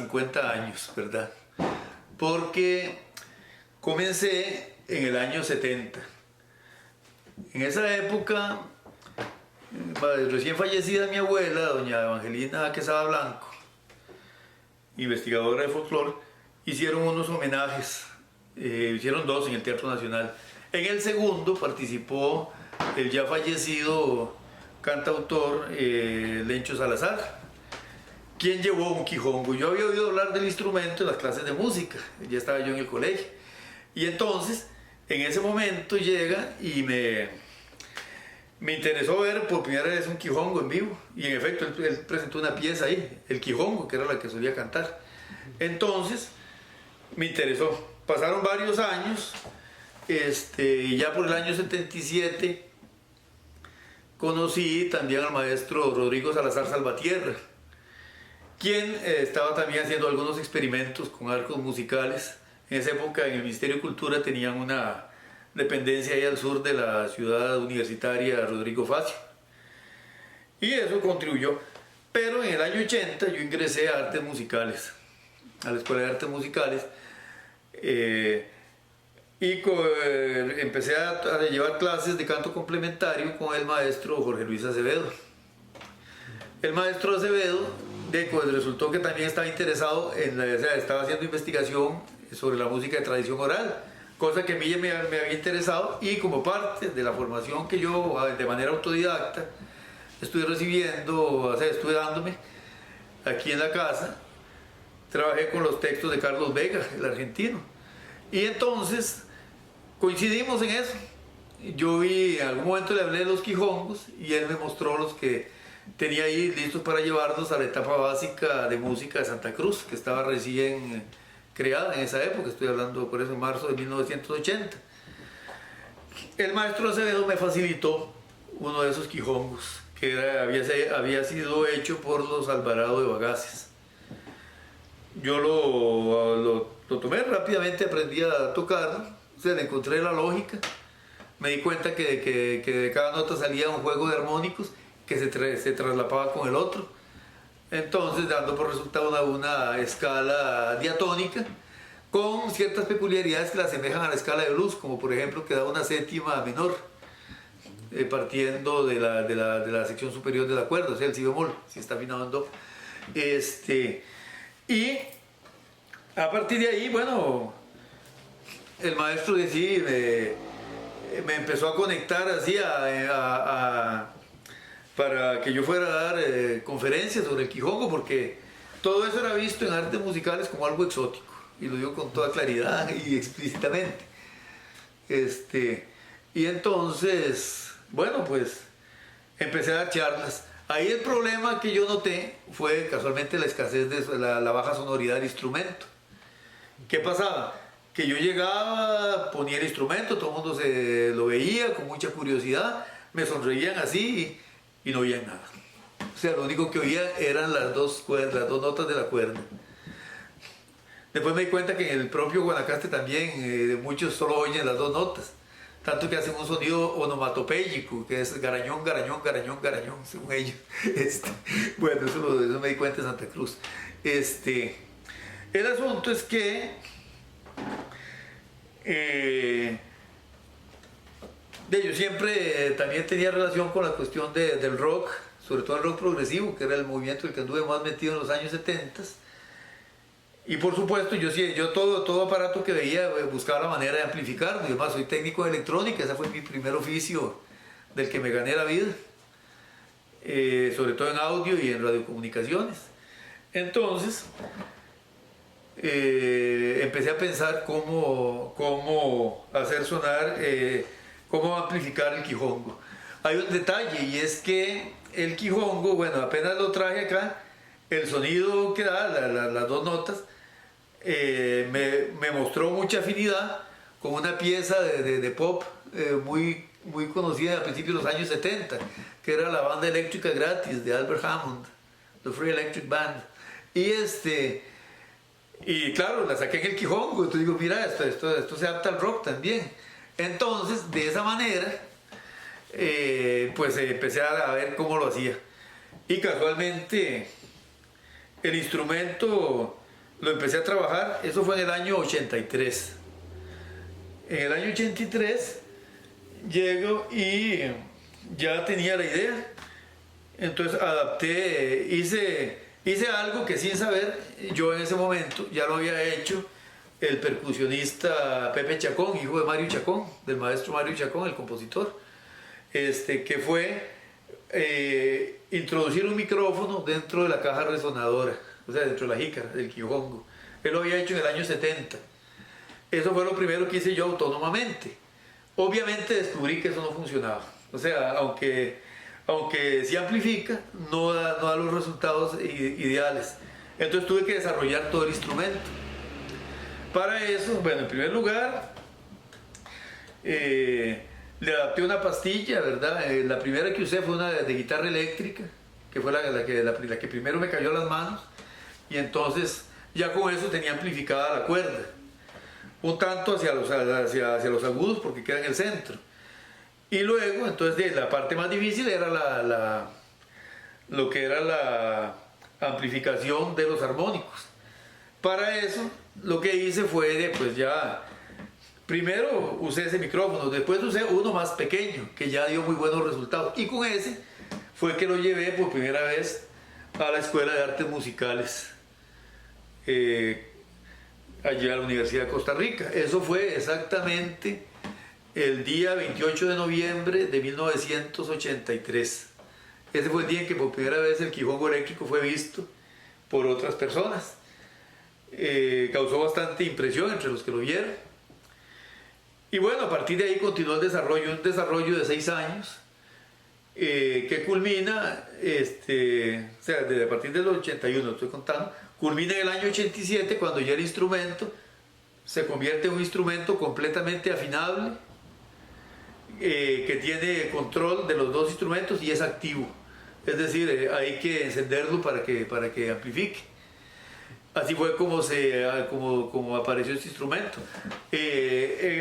50 años, ¿verdad? Porque comencé en el año 70. En esa época, recién fallecida mi abuela, doña Evangelina Quesada Blanco, investigadora de folclore, hicieron unos homenajes, hicieron dos en el Teatro Nacional. En el segundo participó el ya fallecido cantautor Lencho Salazar, quien llevó un quijongo. Yo había oído hablar del instrumento en las clases de música, ya estaba yo en el colegio. Y entonces, en ese momento llega y me interesó ver por primera vez un quijongo en vivo. Y en efecto, él presentó una pieza ahí, el quijongo, que era la que solía cantar. Entonces, me interesó. Pasaron varios años, y ya por el año 77 conocí también al maestro Rodrigo Salazar Salvatierra, quien estaba también haciendo algunos experimentos con arcos musicales. En esa época en el Ministerio de Cultura tenían una dependencia ahí al sur de la ciudad universitaria Rodrigo Facio. Y eso contribuyó. Pero en el año 80 yo ingresé a Artes Musicales, a la Escuela de Artes Musicales, empecé a llevar clases de canto complementario con el maestro Jorge Luis Acevedo. El maestro Acevedo pues, resultó que también estaba interesado estaba haciendo investigación sobre la música de tradición oral, cosa que a mí ya me había interesado, y como parte de la formación que yo de manera autodidacta estuve recibiendo, estuve dándome aquí en la casa, trabajé con los textos de Carlos Vega, el argentino, y entonces coincidimos en eso. Yo en algún momento le hablé de los quijongos y él me mostró los que tenía ahí listos para llevarnos a la etapa básica de música de Santa Cruz, que estaba recién creada en esa época, estoy hablando por eso en marzo de 1980. El maestro Acevedo me facilitó uno de esos quijongos que había sido hecho por los Alvarado de Bagaces. Yo lo tomé rápidamente, aprendí a tocar, le encontré la lógica, me di cuenta que de cada nota salía un juego de armónicos que se traslapaba con el otro. Entonces, dando por resultado una escala diatónica con ciertas peculiaridades que la asemejan a la escala de blues, como por ejemplo que da una séptima menor, partiendo de la sección superior de la cuerda, o sea, el si bemol, si está afinado en do. Y a partir de ahí, bueno, el maestro de sí me empezó a conectar así para que yo fuera a dar conferencias sobre el quijongo, porque todo eso era visto en artes musicales como algo exótico, y lo digo con toda claridad y explícitamente. Y entonces, bueno, pues empecé a dar charlas. Ahí el problema que yo noté fue casualmente la escasez de la baja sonoridad del instrumento. ¿Qué pasaba? Que yo llegaba, ponía el instrumento, todo el mundo lo veía con mucha curiosidad, me sonreían así y no oían nada. O sea, lo único que oían eran las dos notas de la cuerda. Después me di cuenta que en el propio Guanacaste también muchos solo oyen las dos notas, tanto que hacen un sonido onomatopéyico, que es garañón, garañón, garañón, garañón, según ellos. Bueno, eso me di cuenta en Santa Cruz. El asunto es que yo siempre también tenía relación con la cuestión del rock, sobre todo el rock progresivo, que era el movimiento en el que anduve más metido en los años 70. Y por supuesto, yo todo aparato que veía buscaba la manera de amplificarlo. Y además soy técnico de electrónica, ese fue mi primer oficio del que me gané la vida, sobre todo en audio y en radiocomunicaciones. Entonces, empecé a pensar cómo hacer sonar, cómo amplificar el quijongo. Hay un detalle, y es que el quijongo, bueno, apenas lo traje acá, el sonido que da, las dos notas, me mostró mucha afinidad con una pieza de pop muy conocida a principios de los años 70, que era la banda eléctrica gratis de Albert Hammond, The Free Electric Band. Y claro, la saqué en el quijongo, entonces digo, mira, esto se adapta al rock también. Entonces, de esa manera, pues empecé a ver cómo lo hacía. Y casualmente, el instrumento lo empecé a trabajar, eso fue en el año 83. En el año 83 llego y ya tenía la idea, entonces adapté, hice algo que sin saber, yo en ese momento ya lo había hecho el percusionista Pepe Chacón, hijo de Mario Chacón, del maestro Mario Chacón, el compositor, que fue introducir un micrófono dentro de la caja resonadora, o sea, dentro de la jícara, del quijongo. Él lo había hecho en el año 70. Eso fue lo primero que hice yo autónomamente. Obviamente descubrí que eso no funcionaba. O sea, aunque sí amplifica, no da los resultados ideales. Entonces tuve que desarrollar todo el instrumento. Para eso, bueno, en primer lugar, le adapté una pastilla, ¿verdad? La primera que usé fue una de guitarra eléctrica, que fue la que primero me cayó a las manos, y entonces ya con eso tenía amplificada la cuerda, un tanto hacia los agudos porque queda en el centro. Y luego, entonces, la parte más difícil era lo que era la amplificación de los armónicos. Para eso, lo que hice fue, pues ya, primero usé ese micrófono, después usé uno más pequeño, que ya dio muy buenos resultados. Y con ese fue que lo llevé por primera vez a la Escuela de Artes Musicales, allí a la Universidad de Costa Rica. Eso fue exactamente el día 28 de noviembre de 1983. Ese fue el día en que por primera vez el quijongo eléctrico fue visto por otras personas. Causó bastante impresión entre los que lo vieron. Y bueno, a partir de ahí continuó un desarrollo de 6 años, que culmina, o sea, desde a partir del 81, estoy contando, culmina en el año 87, cuando ya el instrumento se convierte en un instrumento completamente afinable, que tiene control de los dos instrumentos y es activo. Es decir, hay que encenderlo para que amplifique. Así fue como apareció este instrumento.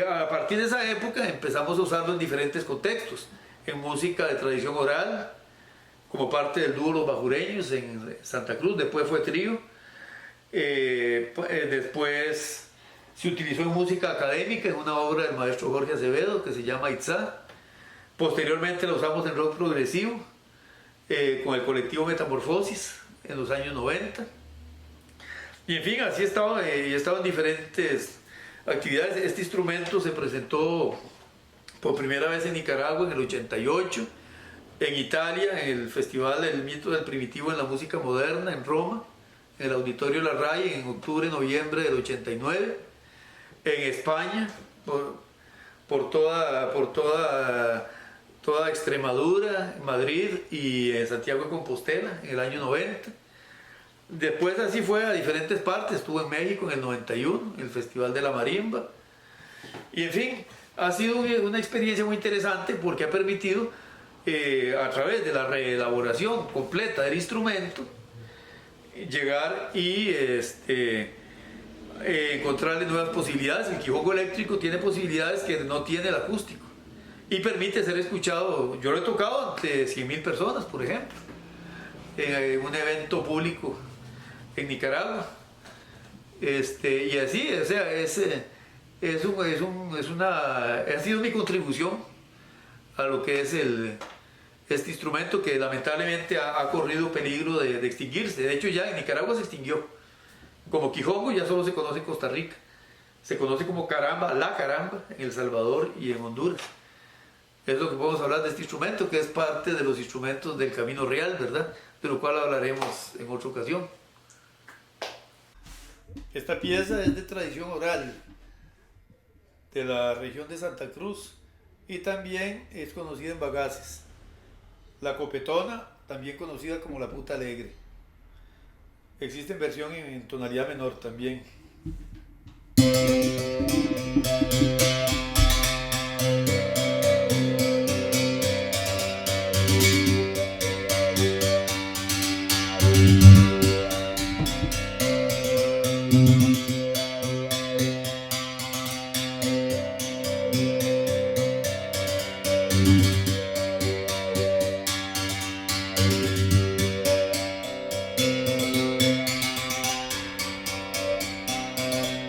A partir de esa época empezamos a usarlo en diferentes contextos. En música de tradición oral, como parte del dúo Los Bajureños en Santa Cruz, después fue trío. Después se utilizó en música académica en una obra del maestro Jorge Acevedo que se llama Itzá. Posteriormente lo usamos en rock progresivo con el colectivo Metamorfosis en los años 90. Y en fin, así he estado en diferentes actividades. Este instrumento se presentó por primera vez en Nicaragua en el 88, en Italia, en el Festival del Mito del Primitivo en la Música Moderna en Roma, en el Auditorio La Rai en octubre-noviembre del 89, en España, por toda Extremadura, Madrid y en Santiago de Compostela en el año 90. Después así fue a diferentes partes, estuvo en México en el 91, en el Festival de la Marimba. Y en fin, ha sido una experiencia muy interesante porque ha permitido, a través de la reelaboración completa del instrumento, llegar y encontrarle nuevas posibilidades. El quijongo eléctrico tiene posibilidades que no tiene el acústico y permite ser escuchado. Yo lo he tocado ante 100.000 personas, por ejemplo, en un evento público en Nicaragua, y así, o sea, ha sido mi contribución a lo que es este instrumento que lamentablemente ha corrido peligro de extinguirse. De hecho, ya en Nicaragua se extinguió. Como quijongo ya solo se conoce en Costa Rica. Se conoce como caramba, la caramba, en El Salvador y en Honduras. Es lo que podemos hablar de este instrumento, que es parte de los instrumentos del Camino Real, ¿verdad? De lo cual hablaremos en otra ocasión. Esta pieza es de tradición oral, de la región de Santa Cruz, y también es conocida en Bagaces. La copetona, también conocida como la puta alegre. Existe en versión en tonalidad menor también.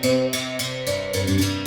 Chao.